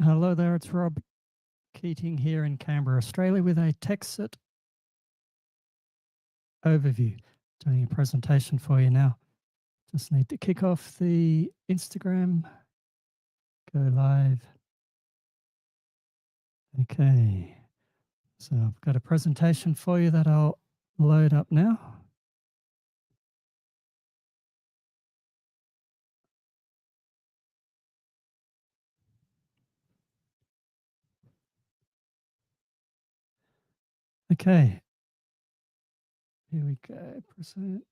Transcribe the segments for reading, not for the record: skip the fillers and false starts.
Hello there, it's Rob Keating here in Canberra, Australia with a Texit overview. Doing a presentation for you now. Just need to kick off the Instagram, go live. Okay, so I've got a presentation for you that I'll load up now. Okay, here we go, present.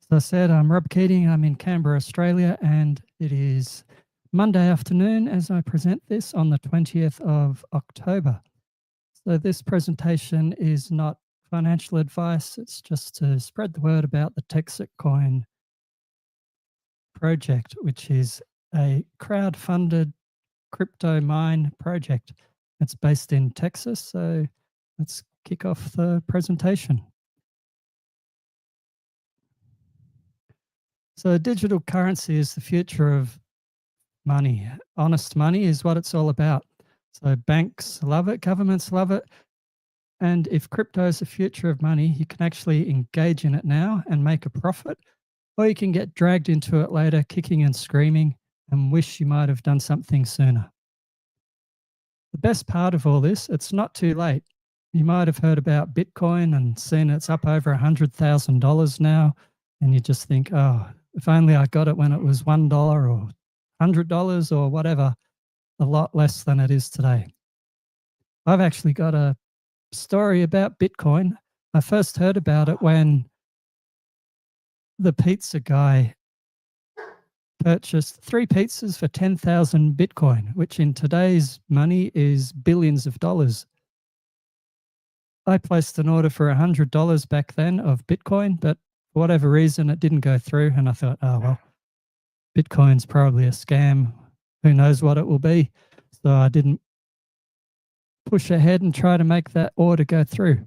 As I said, I'm Rob Keating, I'm in Canberra, Australia, and it is Monday afternoon as I present this on the 20th of October. So this presentation is not financial advice, it's just to spread the word about the TEXITcoin project, which is a crowdfunded crypto mine project. It's based in Texas, so let's kick off the presentation. So digital currency is the future of money. Honest money is what it's all about. So banks love it, governments love it. And if crypto is the future of money, you can actually engage in it now and make a profit, or you can get dragged into it later, kicking and screaming, and wish you might have done something sooner. The best part of all this, it's not too late. You might have heard about Bitcoin and seen it's up over $100,000 now, and you just think, oh, if only I got it when it was $1 or $100 or whatever, a lot less than it is today. I've actually got a story about Bitcoin. I first heard about it when the pizza guy purchased 3 pizzas for 10,000 Bitcoin, which in today's money is billions of dollars. I placed an order for $100 back then of Bitcoin, but for whatever reason, it didn't go through. And I thought, oh, well, Bitcoin's probably a scam. Who knows what it will be? So I didn't push ahead and try to make that order go through.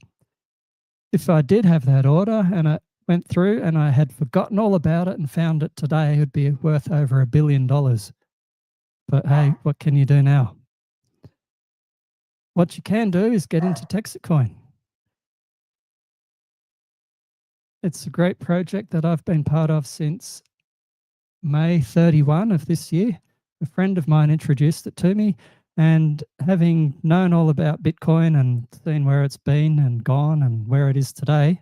If I did have that order and it went through and I had forgotten all about it and found it today, it would be worth over $1 billion. But hey, what can you do now? What you can do is get into TEXITcoin. It's a great project that I've been part of since May 31 of this year. A friend of mine introduced it to me, and having known all about Bitcoin and seen where it's been and gone and where it is today,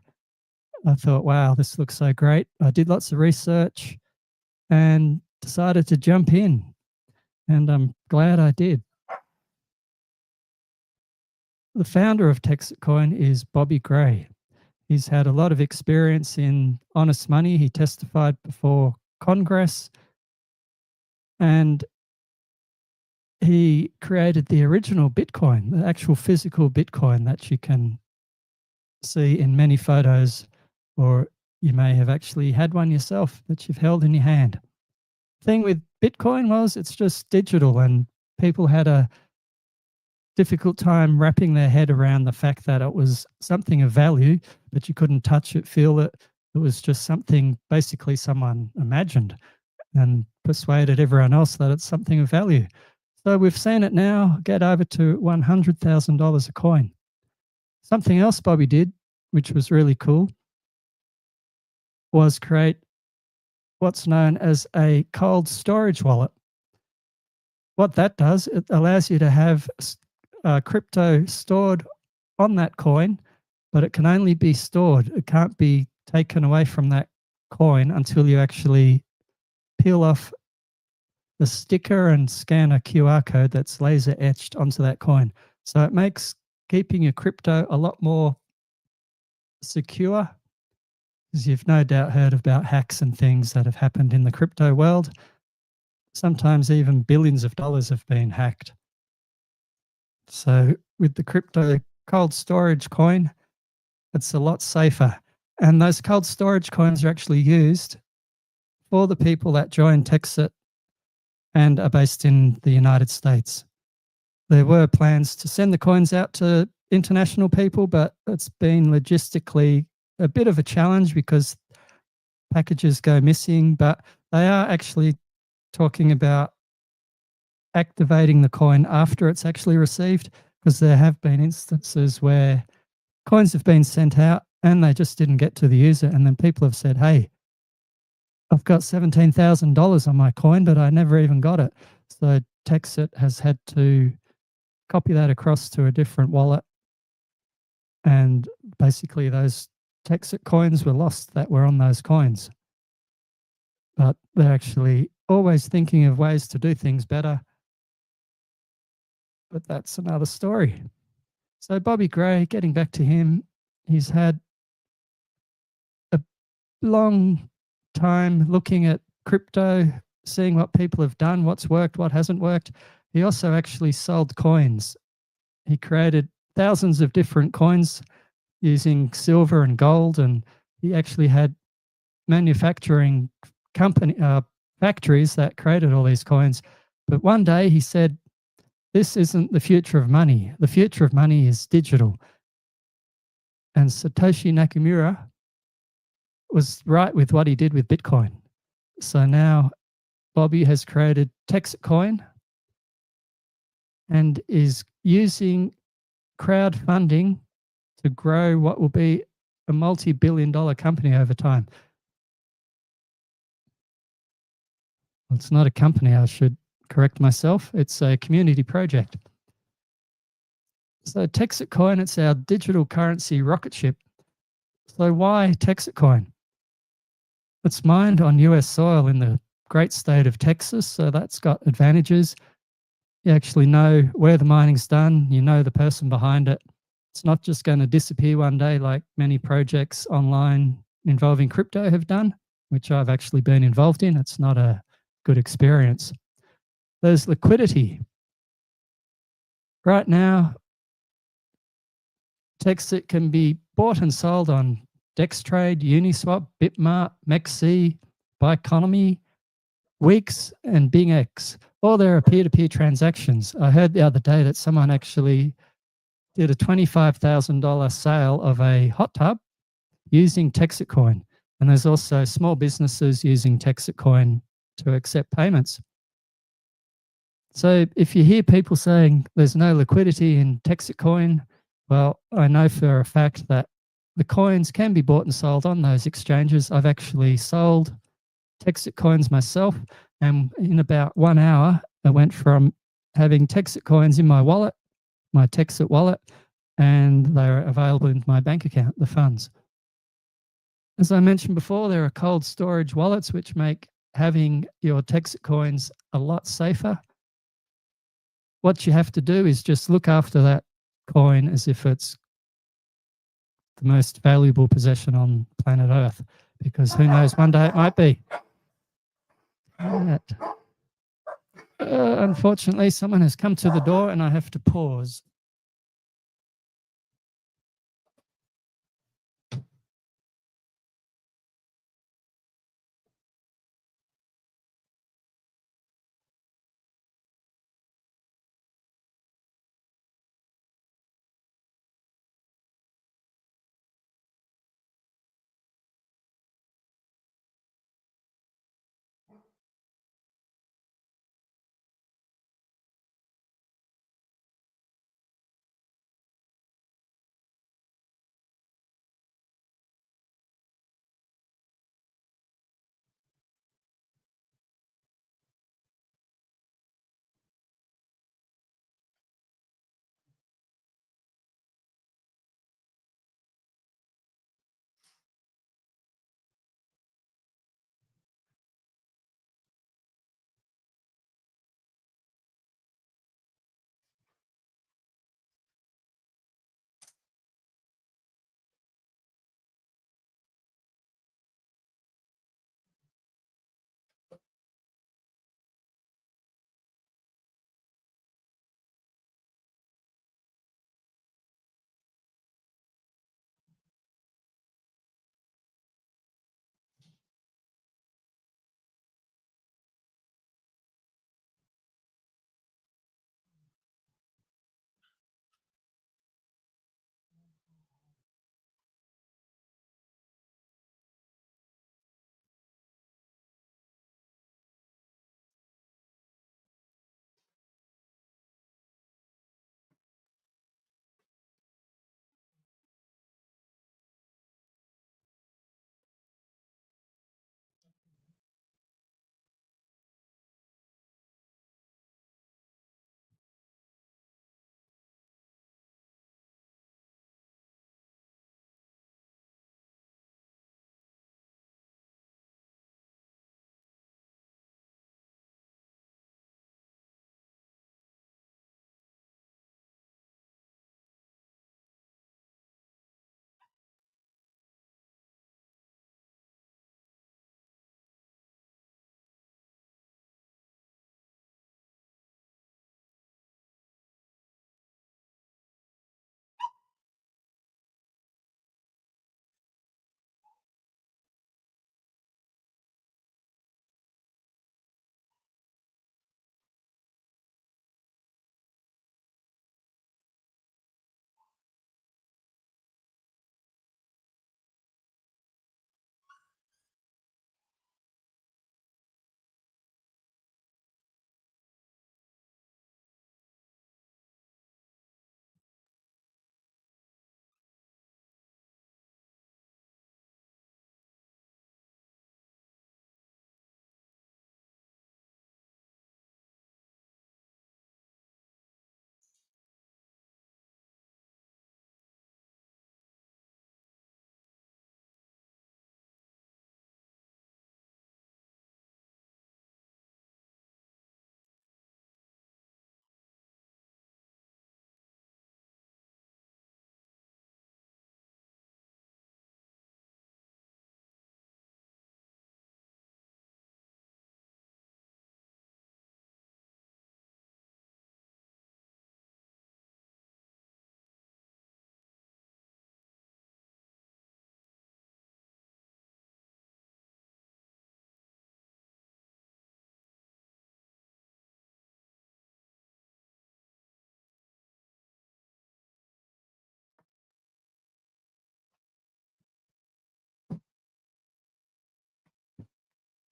I thought, wow, this looks so great. I did lots of research and decided to jump in, and I'm glad I did. The founder of TEXITcoin is Bobby Gray. He's had a lot of experience in honest money. He testified before Congress, and he created the original Bitcoin, the actual physical Bitcoin that you can see in many photos, or you may have actually had one yourself that you've held in your hand. The thing with Bitcoin was it's just digital, and people had a difficult time wrapping their head around the fact that it was something of value, but you couldn't touch it, feel it. It was just something basically someone imagined and persuaded everyone else that it's something of value. So we've seen it now get over to $100,000 a coin. Something else Bobby did, which was really cool, was create what's known as a cold storage wallet. What that does, it allows you to have crypto stored on that coin, but it can only be stored. It can't be taken away from that coin until you actually peel off the sticker and scan a QR code that's laser etched onto that coin. So it makes keeping your crypto a lot more secure, because you've no doubt heard about hacks and things that have happened in the crypto world. Sometimes even billions of dollars have been hacked. So with the crypto cold storage coin, it's a lot safer. And those cold storage coins are actually used for the people that join Texit and are based in the United States. There were plans to send the coins out to international people, but it's been logistically a bit of a challenge because packages go missing, but they are actually talking about activating the coin after it's actually received, because there have been instances where coins have been sent out and they just didn't get to the user, and then people have said, hey, I've got $17,000 on my coin, but I never even got it. So Texit has had to copy that across to a different wallet, and basically those Texit coins were lost that were on those coins. But they're actually always thinking of ways to do things better. But that's another story. So Bobby Gray, getting back to him, he's had a long time looking at crypto, seeing what people have done, what's worked, what hasn't worked. He also actually sold coins. He created thousands of different coins using silver and gold, and he actually had manufacturing factories that created all these coins. But one day he said, this isn't the future of money. The future of money is digital. And Satoshi Nakamura was right with what he did with Bitcoin. So now Bobby has created TEXITcoin and is using crowdfunding to grow what will be a multi-billion-dollar company over time. Well, it's not a company, I should correct myself. It's a community project. So TEXITcoin, it's our digital currency rocket ship. So why TEXITcoin? It's mined on US soil in the great state of Texas, so that's got advantages. You actually know where the mining's done, you know the person behind it. It's not just going to disappear one day like many projects online involving crypto have done, which I've actually been involved in. It's not a good experience. There's liquidity. Right now, Texit can be bought and sold on Dextrade, Uniswap, Bitmart, MEXC, Bioeconomy, Weeks, and BingX. All there are peer-to-peer transactions. I heard the other day that someone actually did a $25,000 sale of a hot tub using TEXITcoin. And there's also small businesses using TEXITcoin to accept payments. So if you hear people saying there's no liquidity in TEXITcoin, well, I know for a fact that the coins can be bought and sold on those exchanges. I've actually sold TEXITcoins myself, and in about 1 hour, I went from having TEXITcoins in my wallet, my Texit wallet, and they are available in my bank account, the funds. As I mentioned before, there are cold storage wallets which make having your TEXITcoins a lot safer. What you have to do is just look after that coin as if it's the most valuable possession on planet Earth, because who knows, one day it might be. Unfortunately, someone has come to the door and I have to pause.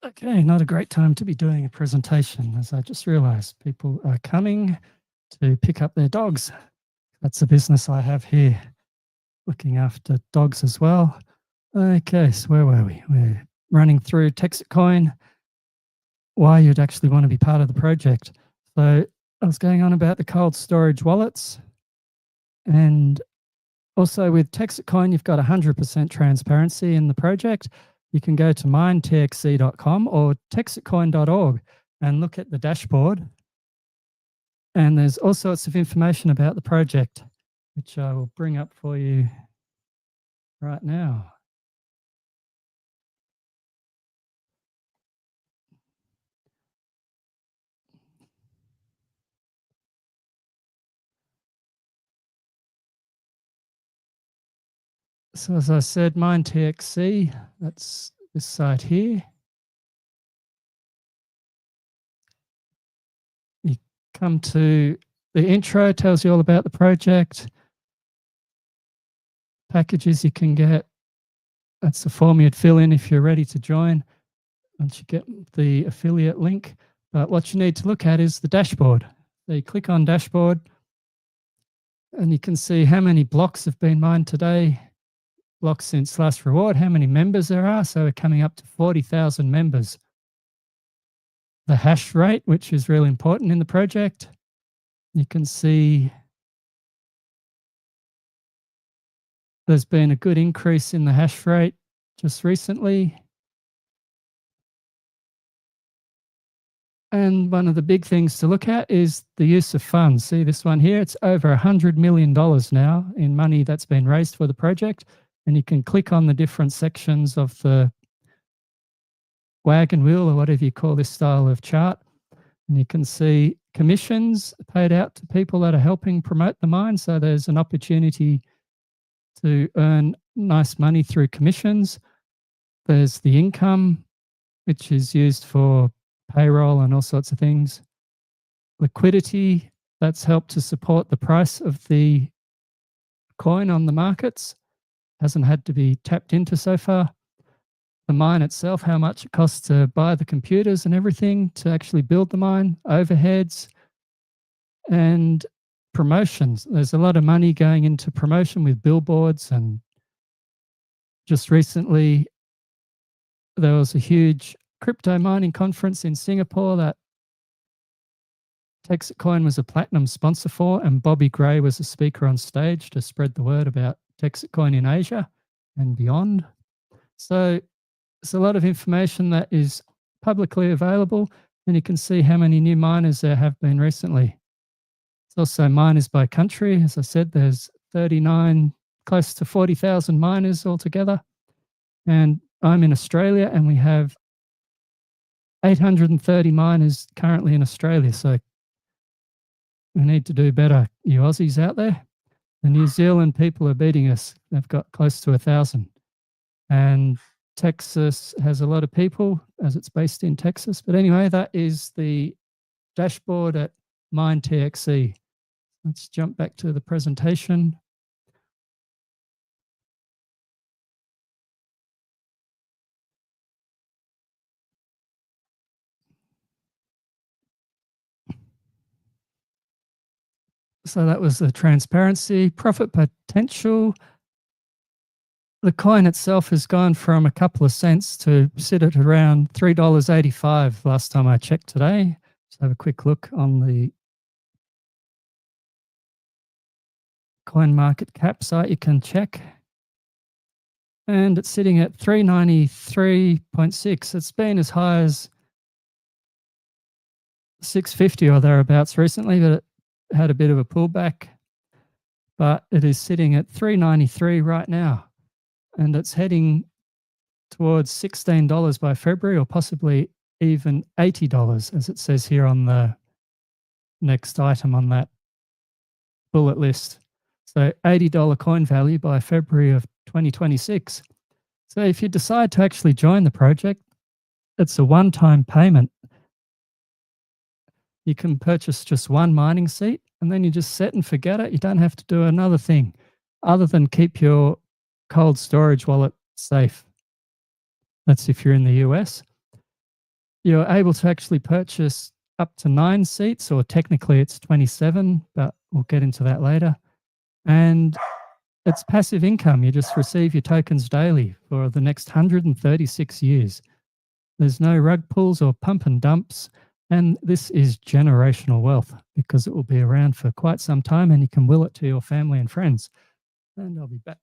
Okay, not a great time to be doing a presentation, as I just realized people are coming to pick up their dogs. That's the business I have here, looking after dogs as well. Okay, so where were we? We're running through TEXITcoin, why you'd actually want to be part of the project. So I was going on about the cold storage wallets, and also with TEXITcoin, you've got 100% transparency in the project. You can go to mindtxc.com or texitcoin.org and look at the dashboard. And there's all sorts of information about the project, which I will bring up for you right now. So as I said, MindTXC, that's this site here. You come to the intro, tells you all about the project, packages you can get. That's the form you'd fill in if you're ready to join once you get the affiliate link. But what you need to look at is the dashboard. So you click on dashboard and you can see how many blocks have been mined today, blocks since last reward, how many members there are. So we're coming up to 40,000 members. The hash rate, which is really important in the project. You can see there's been a good increase in the hash rate just recently. And one of the big things to look at is the use of funds. See this one here, it's over $100 million now in money that's been raised for the project. And you can click on the different sections of the wagon wheel or whatever you call this style of chart. And you can see commissions paid out to people that are helping promote the mine. So there's an opportunity to earn nice money through commissions. There's the income, which is used for payroll and all sorts of things. Liquidity, that's helped to support the price of the coin on the markets. Hasn't had to be tapped into so far. The mine itself, how much it costs to buy the computers and everything to actually build the mine, overheads, and promotions. There's a lot of money going into promotion with billboards, and just recently there was a huge crypto mining conference in Singapore that TEXITcoin was a platinum sponsor for, and Bobby Gray was a speaker on stage to spread the word about TEXITcoin in Asia and beyond. So it's a lot of information that is publicly available, and you can see how many new miners there have been recently. It's also miners by country. As I said, there's 39, close to 40,000 miners altogether. And I'm in Australia, and we have 830 miners currently in Australia. So we need to do better, you Aussies out there. The New Zealand people are beating us. They've got close to 1,000. And Texas has a lot of people, as it's based in Texas. But anyway, that is the dashboard at MindTXC. Let's jump back to the presentation. So that was the transparency, profit potential. The coin itself has gone from a couple of cents to sit at around $3.85 last time I checked today. Let's have a quick look on the coin market cap site you can check. And it's sitting at 393.6. It's been as high as 650 or thereabouts recently, but it had a bit of a pullback. But it is sitting at 393 right now. And it's heading towards $16 by February, or possibly even $80, as it says here on the next item on that bullet list. So $80 coin value by February of 2026. So if you decide to actually join the project, it's a one-time payment. You can purchase just one mining seat, and then you just set and forget it. You don't have to do another thing other than keep your cold storage wallet safe. That's if you're in the US. You're able to actually purchase up to 9 seats, or technically it's 27, but we'll get into that later. And it's passive income. You just receive your tokens daily for the next 136 years. There's no rug pulls or pump and dumps. And this is generational wealth because it will be around for quite some time and you can will it to your family and friends. And I'll be back.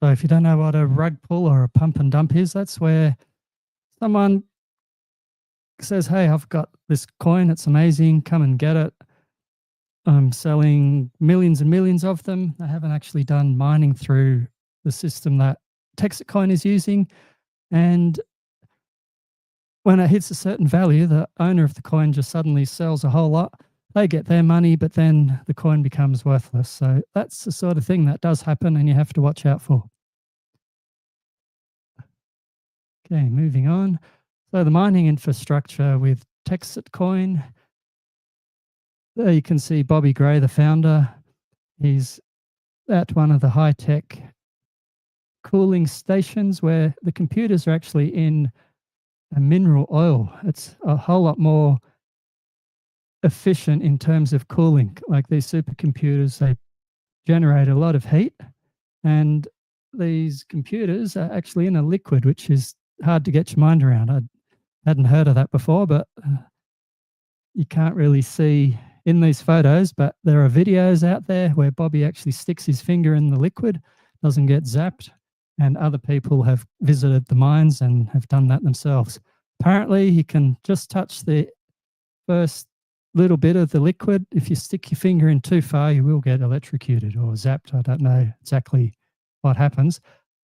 So if you don't know what a rug pull or a pump and dump is, that's where someone says, hey, I've got this coin, it's amazing, come and get it. I'm selling millions and millions of them. They haven't actually done mining through the system that TEXITcoin is using. And when it hits a certain value, the owner of the coin just suddenly sells a whole lot. They get their money, but then the coin becomes worthless. So that's the sort of thing that does happen and you have to watch out for. Okay, moving on. So the mining infrastructure with TEXITcoin, there you can see Bobby Gray, the founder. He's at one of the high-tech cooling stations where the computers are actually in a mineral oil. It's a whole lot more efficient in terms of cooling. Like these supercomputers, they generate a lot of heat, and these computers are actually in a liquid, which is hard to get your mind around. I hadn't heard of that before, but you can't really see in these photos, but there are videos out there where Bobby actually sticks his finger in the liquid, doesn't get zapped, and other people have visited the mines and have done that themselves. Apparently, you can just touch the first little bit of the liquid. If you stick your finger in too far, you will get electrocuted or zapped. I don't know exactly what happens,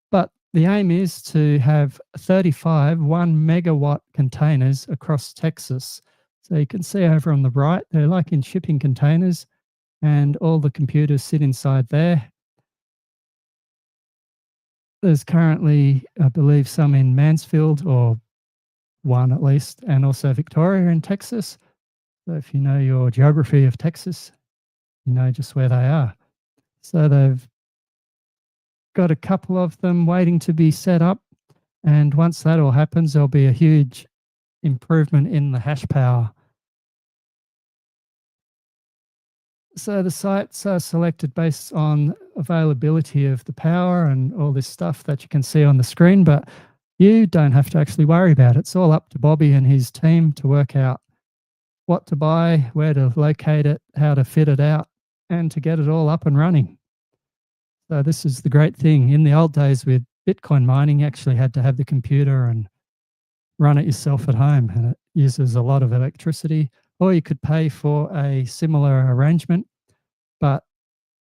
but the aim is to have 35 1 megawatt containers across Texas. So you can see over on the right, they're like in shipping containers and all the computers sit inside there. There's currently, I believe, some in Mansfield, or one at least, and also Victoria in Texas. So if you know your geography of Texas, you know just where they are. So they've got a couple of them waiting to be set up. And once that all happens, there'll be a huge improvement in the hash power. So the sites are selected based on availability of the power and all this stuff that you can see on the screen, but you don't have to actually worry about it. It's all up to Bobby and his team to work out what to buy, where to locate it, how to fit it out, and to get it all up and running. So this is the great thing. In the old days with Bitcoin mining, you actually had to have the computer and run it yourself at home, and it uses a lot of electricity. Or you could pay for a similar arrangement. But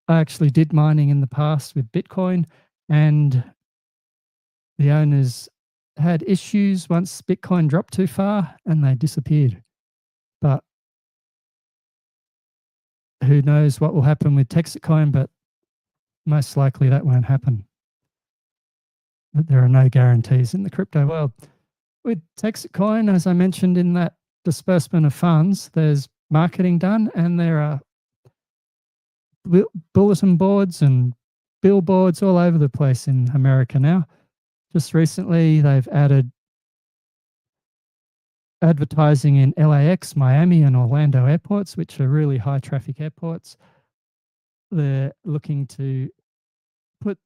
I actually did mining in the past with Bitcoin, and the owners had issues once Bitcoin dropped too far and they disappeared. But who knows what will happen with TEXITcoin, but most likely that won't happen. But there are no guarantees in the crypto world. With TEXITcoin, as I mentioned in that disbursement of funds, there's marketing done, and there are bulletin boards and billboards all over the place in America now. Just recently, they've added advertising in LAX, Miami, and Orlando airports, which are really high traffic airports. They're looking to put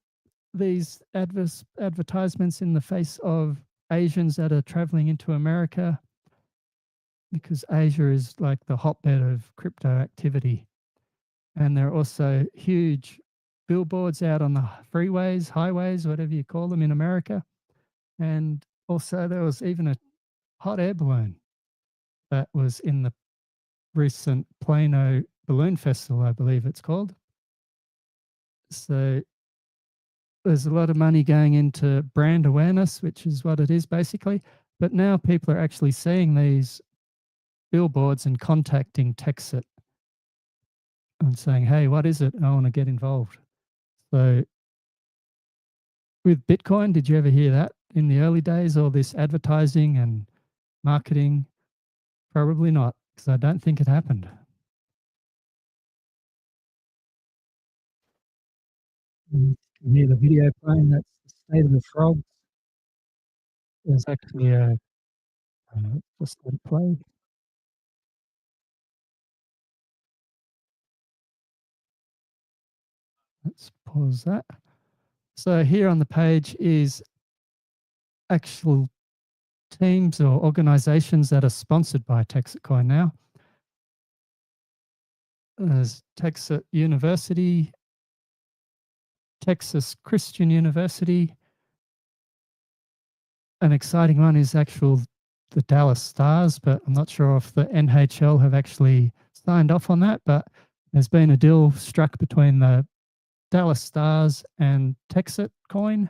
these advertisements in the face of Asians that are traveling into America, because Asia is like the hotbed of crypto activity. And there are also huge billboards out on the freeways, highways, whatever you call them in America. And also there was even a hot air balloon that was in the recent Plano Balloon Festival, I believe it's called. So there's a lot of money going into brand awareness, which is what it is basically. But now people are actually seeing these billboards and contacting Texit and saying, hey, what is it? I want to get involved. So with Bitcoin, did you ever hear that in the early days, all this advertising and marketing? Probably not, because I don't think it happened. You can hear the video playing. That's the state of the frogs. There's actually a, just let it play. Let's pause that. So here on the page is actual teams or organizations that are sponsored by TEXITcoin now. There's Texit University, Texas Christian University. An exciting one is the Dallas Stars, but I'm not sure if the NHL have actually signed off on that, but there's been a deal struck between the Dallas Stars and TEXITcoin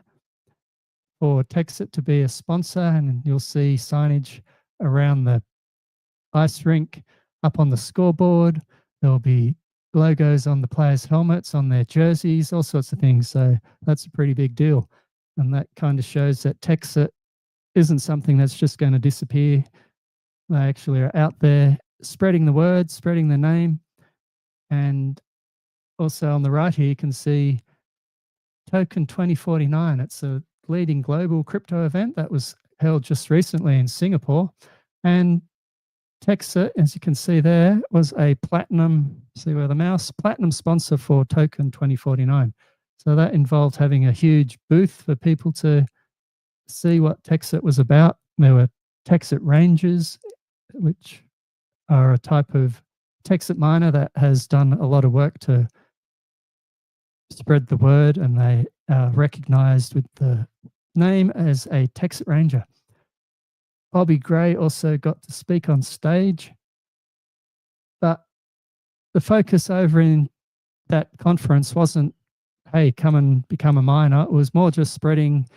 for Texit to be a sponsor, and you'll see signage around the ice rink, up on the scoreboard. There'll be logos on the players' helmets, on their jerseys, all sorts of things. So that's a pretty big deal. And that kind of shows that Texit isn't something that's just going to disappear. They actually are out there spreading the word, spreading the name. And also on the right here, you can see Token 2049. It's a leading global crypto event that was held just recently in Singapore. And Texit, as you can see there, was a platinum, see where the mouse, platinum sponsor for Token 2049. So that involved having a huge booth for people to see what Texit was about. There were Texit Rangers, which are a type of Texit miner that has done a lot of work to spread the word, and they are recognized with the name as a Texit Ranger. Bobby Gray also got to speak on stage, but the focus over in that conference wasn't, hey, come and become a miner. It was more just spreading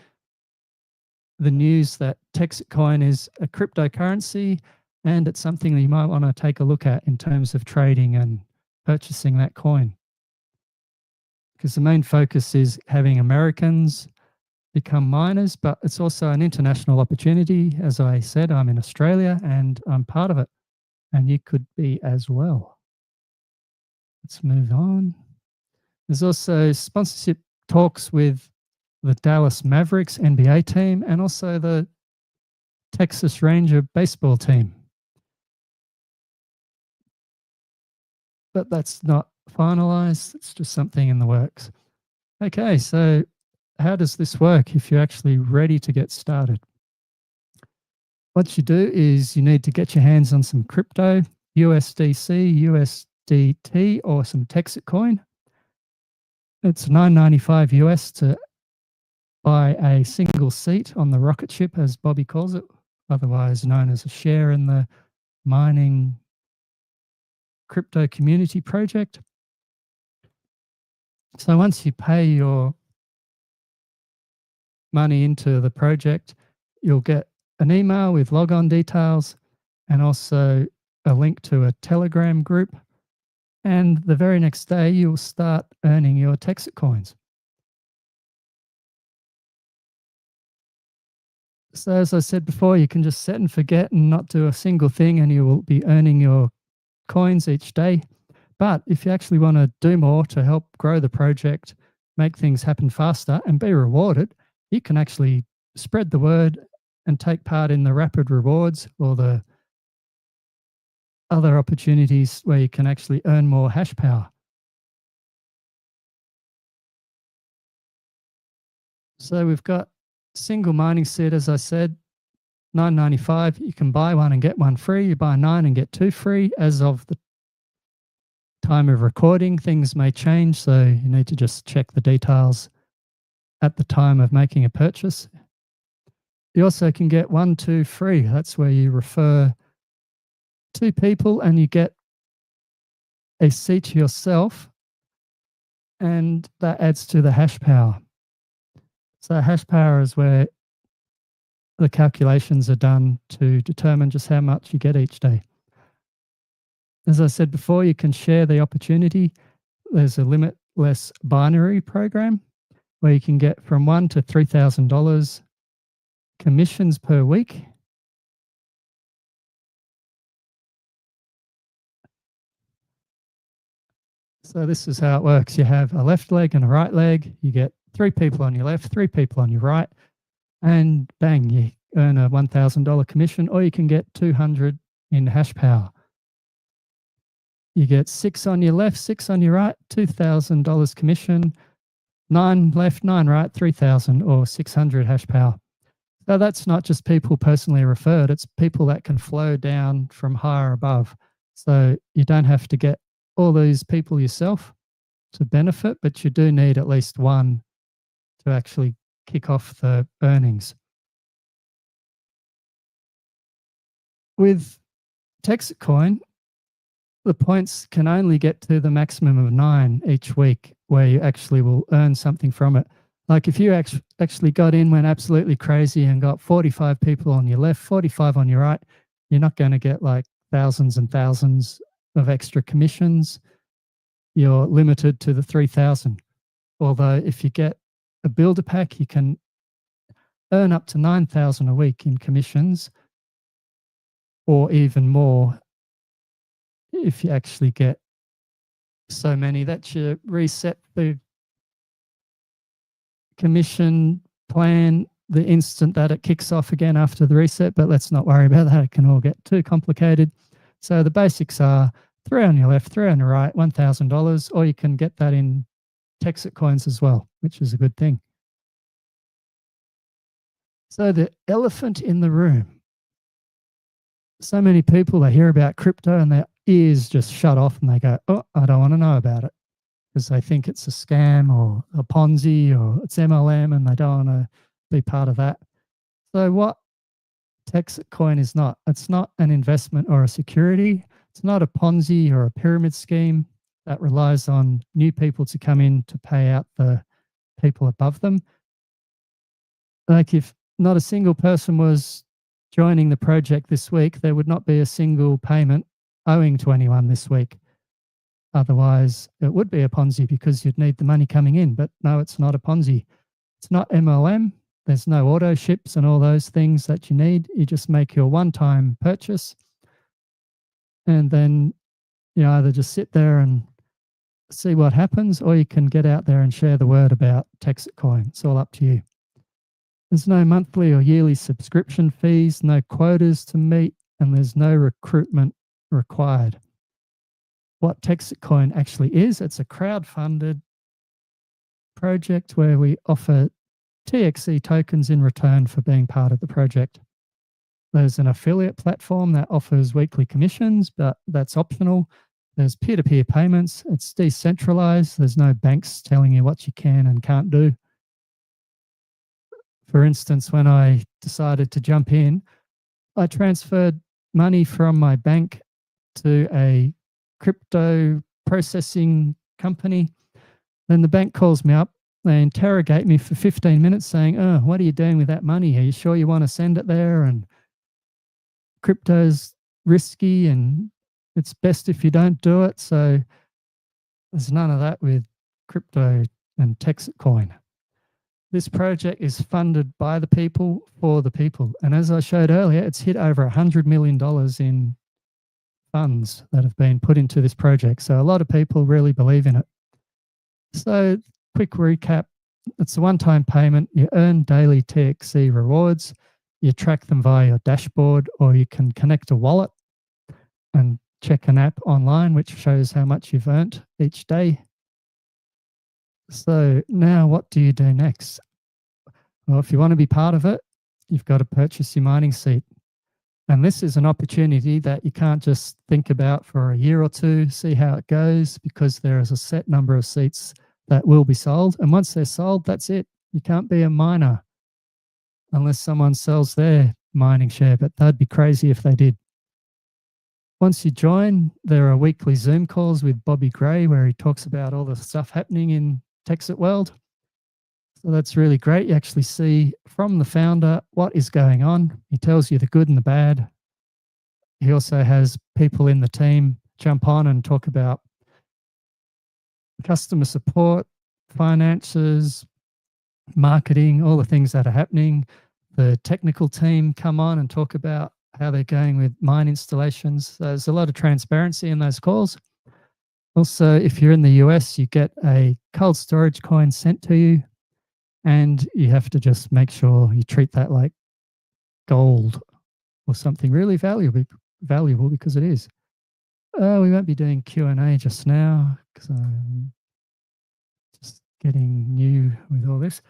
the news that TEXITcoin is a cryptocurrency, and it's something that you might want to take a look at in terms of trading and purchasing that coin. Because the main focus is having Americans become miners, but it's also an international opportunity. As I said, I'm in Australia and I'm part of it, and you could be as well. Let's move on. There's also sponsorship talks with the Dallas Mavericks NBA team and also the Texas Ranger baseball team. But that's not finalized. It's just something in the works. Okay, so how does this work if you're actually ready to get started? What you do is you need to get your hands on some crypto, USDC, USDT, or some TEXITcoin. It's $9.95 US to buy a single seat on the rocket ship, as Bobby calls it, otherwise known as a share in the mining crypto community project. So once you pay your money into the project, you'll get an email with logon details and also a link to a Telegram group. And the very next day, you'll start earning your Texit coins. So as I said before, you can just set and forget and not do a single thing, and you will be earning your coins each day. But if you actually want to do more to help grow the project, make things happen faster, and be rewarded, you can actually spread the word and take part in the rapid rewards or the other opportunities where you can actually earn more hash power. So we've got single mining seed, as I said, $9.95. You can buy one and get one free. You buy 9 and get 2 free. As of the time of recording, things may change, so you need to just check the details at the time of making a purchase. You also can get 1, 2 free. That's where you refer 2 people and you get a seat yourself, and that adds to the hash power. So hash power is where the calculations are done to determine just how much you get each day. As I said before, you can share the opportunity. There's a limitless binary program where you can get from $1 to $3,000 commissions per week. So this is how it works. You have a left leg and a right leg. You get 3 people on your left, 3 people on your right, and bang, you earn a $1,000 commission, or you can get 200 in hash power. You get 6 on your left, 6 on your right, $2,000 commission, 9 left, 9 right, 3,000 or 600 hash power. So that's not just people personally referred, it's people that can flow down from higher above. So you don't have to get all these people yourself to benefit, but you do need at least one to actually kick off the earnings. With TEXITcoin, the points can only get to the maximum of 9 each week, where you actually will earn something from it. Like if you actually got in, went absolutely crazy and got 45 people on your left, 45 on your right, you're not going to get like thousands and thousands of extra commissions. You're limited to the 3,000. Although if you get a builder pack, you can earn up to 9,000 a week in commissions, or even more if you actually get so many that you reset the commission plan the instant that it kicks off again after the reset. But let's not worry about that. It can all get too complicated. So the basics are 3 on your left, 3 on your right, $1,000, or you can get that in Texit coins as well, which is a good thing. So the elephant in the room. So many people, they hear about crypto and their ears just shut off and they go, oh, I don't want to know about it, because they think it's a scam or a Ponzi or it's MLM and they don't want to be part of that. So what TEXITcoin is not, it's not an investment or a security. It's not a Ponzi or a pyramid scheme that relies on new people to come in to pay out the people above them. Like if not a single person was joining the project this week, there would not be a single payment owing to anyone this week. Otherwise, it would be a Ponzi because you'd need the money coming in. But no, it's not a Ponzi. It's not MLM. There's no auto ships and all those things that you need. You just make your one-time purchase, and then you either just sit there and see what happens, or you can get out there and share the word about TEXITcoin. It's all up to you. There's no monthly or yearly subscription fees, no quotas to meet, and there's no recruitment required. What TEXITcoin actually is, it's a crowdfunded project where we offer TXE tokens in return for being part of the project. There's an affiliate platform that offers weekly commissions, but that's optional. There's peer-to-peer payments. It's decentralized. There's no banks telling you what you can and can't do. For instance, when I decided to jump in, I transferred money from my bank to a crypto processing company. Then the bank calls me up. They interrogate me for 15 minutes saying, "Oh, what are you doing with that money? Are you sure you want to send it there? And crypto's risky and it's best if you don't do it." So there's none of that with crypto and TEXITcoin. This project is funded by the people for the people. And as I showed earlier, it's hit over $100 million in funds that have been put into this project. So a lot of people really believe in it. So quick recap, it's a one-time payment. You earn daily TXC rewards. You track them via your dashboard, or you can connect a wallet and check an app online which shows how much you've earned each day. So now what do you do next? Well, if you want to be part of it, you've got to purchase your mining seat. And this is an opportunity that you can't just think about for a year or two, see how it goes, because there is a set number of seats that will be sold. And once they're sold, that's it. You can't be a miner unless someone sells their mining share, but that'd be crazy if they did. Once you join, there are weekly Zoom calls with Bobby Gray where he talks about all the stuff happening in Texit world. So that's really great. You actually see from the founder what is going on. He tells you the good and the bad. He also has people in the team jump on and talk about customer support, finances, marketing, all the things that are happening. The technical team come on and talk about how they're going with mine installations. So there's a lot of transparency in those calls. Also, if you're in the US, you get a cold storage coin sent to you, and you have to just make sure you treat that like gold or something really valuable because it is. We won't be doing Q&A just now because I'm just getting new with all this.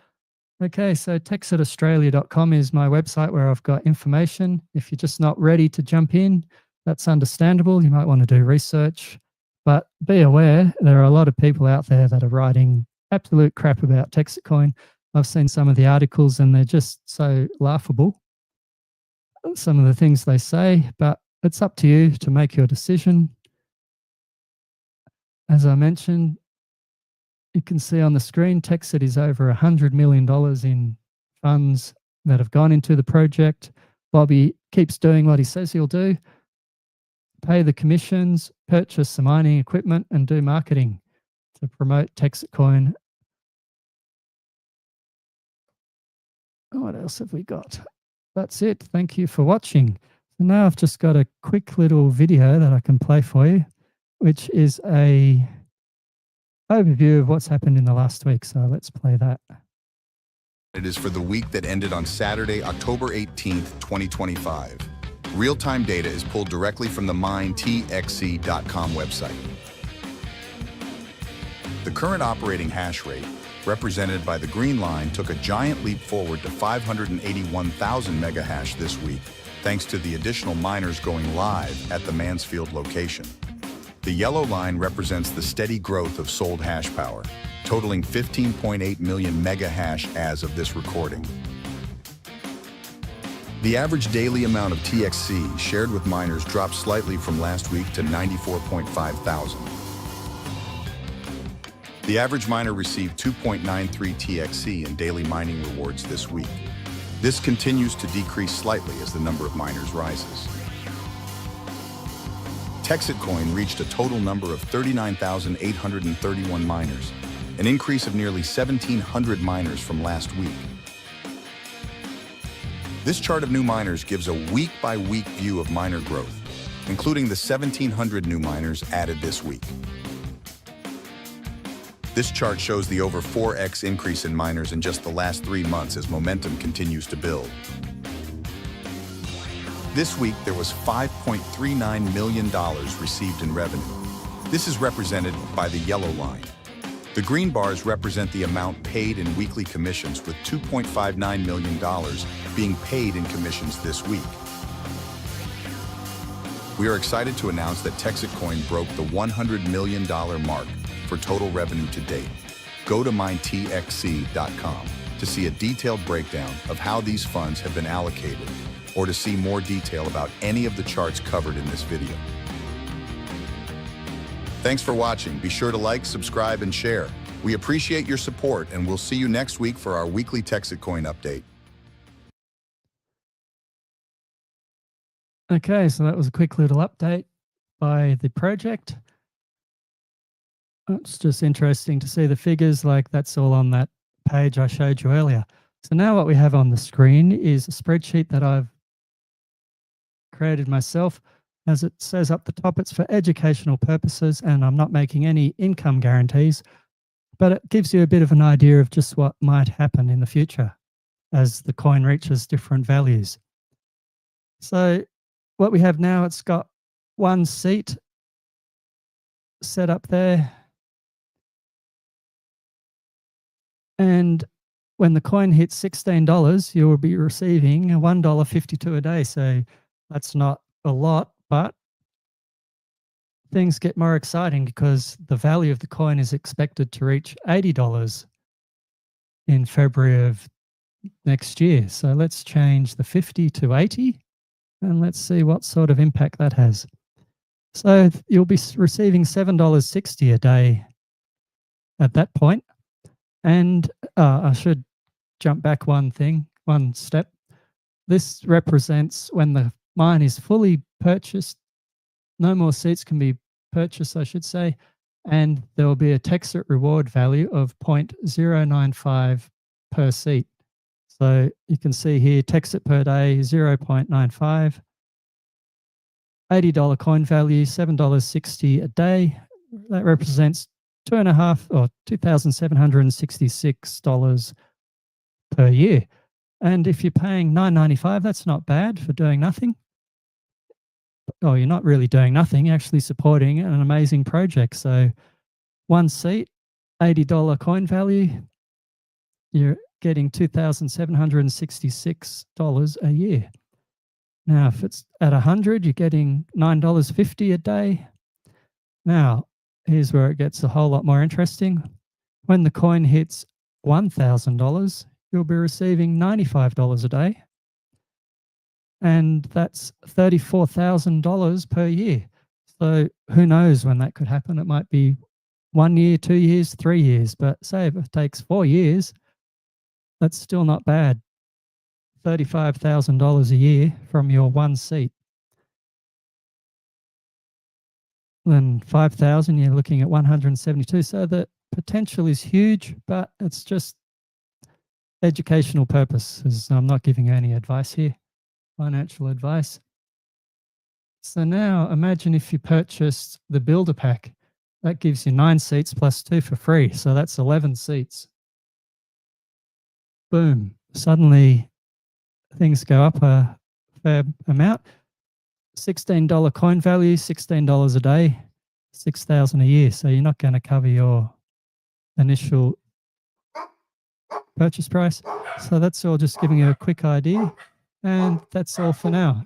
Okay, so texitaustralia.com is my website where I've got information. If you're just not ready to jump in, that's understandable. You might want to do research, but be aware there are a lot of people out there that are writing absolute crap about TEXITcoin. I've seen some of the articles and they're just so laughable, some of the things they say, but it's up to you to make your decision. As I mentioned, you can see on the screen, Texit is over $100 million in funds that have gone into the project. Bobby keeps doing what he says he'll do, pay the commissions, purchase some mining equipment, and do marketing to promote TEXITcoin. What else have we got? That's it. Thank you for watching. So now I've just got a quick little video that I can play for you, which is a overview of what's happened in the last week. So let's play that. It is for the week that ended on Saturday, October 18th, 2025. Real-time data is pulled directly from the TEXIT.com website. The current operating hash rate, represented by the green line, took a giant leap forward to 581,000 megahash this week, thanks to the additional miners going live at the Mansfield location. The yellow line represents the steady growth of sold hash power, totaling 15.8 million megahash as of this recording. The average daily amount of TXC shared with miners dropped slightly from last week to 94.5 thousand. The average miner received 2.93 TXC in daily mining rewards this week. This continues to decrease slightly as the number of miners rises. TEXITcoin reached a total number of 39,831 miners, an increase of nearly 1,700 miners from last week. This chart of new miners gives a week-by-week view of miner growth, including the 1,700 new miners added this week. This chart shows the over 4x increase in miners in just the last 3 months as momentum continues to build. This week, there was $5.39 million received in revenue. This is represented by the yellow line. The green bars represent the amount paid in weekly commissions, with $2.59 million being paid in commissions this week. We are excited to announce that TEXITcoin broke the $100 million mark for total revenue to date. Go to mytexc.com. to see a detailed breakdown of how these funds have been allocated, or to see more detail about any of the charts covered in this video. Thanks for watching. Be sure to like, subscribe, and share. We appreciate your support, and we'll see you next week for our weekly TEXITcoin update. Okay, so that was a quick little update by the project. It's just interesting to see the figures, like that's all on that page I showed you earlier. So now what we have on the screen is a spreadsheet that I've created myself. As it says up the top, it's for educational purposes, and I'm not making any income guarantees, but it gives you a bit of an idea of just what might happen in the future as the coin reaches different values. So what we have now, it's got one seat set up there. And when the coin hits $16, you will be receiving $1.52 a day. So that's not a lot, but things get more exciting because the value of the coin is expected to reach $80 in February of next year. So let's change the 50 to 80 and let's see what sort of impact that has. So you'll be receiving $7.60 a day at that point. And I should jump back one step. This represents when the mine is fully purchased. No more seats can be purchased, I should say, and there will be a Texit reward value of 0.095 per seat. So you can see here, Texit per day, 0.95, $80 coin value, $7.60 a day. That represents $2,766 per year. And if you're paying $9.95, that's not bad for doing nothing. Oh, you're not really doing nothing, you're actually supporting an amazing project. So one seat, $80 coin value, you're getting $2,766 a year. Now, if it's at 100, you're getting $9.50 a day. Now, here's where it gets a whole lot more interesting. When the coin hits $1,000, you'll be receiving $95 a day. And that's $34,000 per year. So who knows when that could happen? It might be 1 year, 2 years, 3 years. But say if it takes 4 years, that's still not bad. $35,000 a year from your one seat. Then 5,000, you're looking at 172. So the potential is huge, but it's just educational purposes. I'm not giving you any advice here, financial advice. So now imagine if you purchased the builder pack. That gives you 9 seats plus 2 for free. So that's 11 seats. Boom. Suddenly things go up a fair amount. $16 coin value, $16 a day, $6,000 a year. So you're not going to cover your initial purchase price. So that's all, just giving you a quick idea. And that's all for now.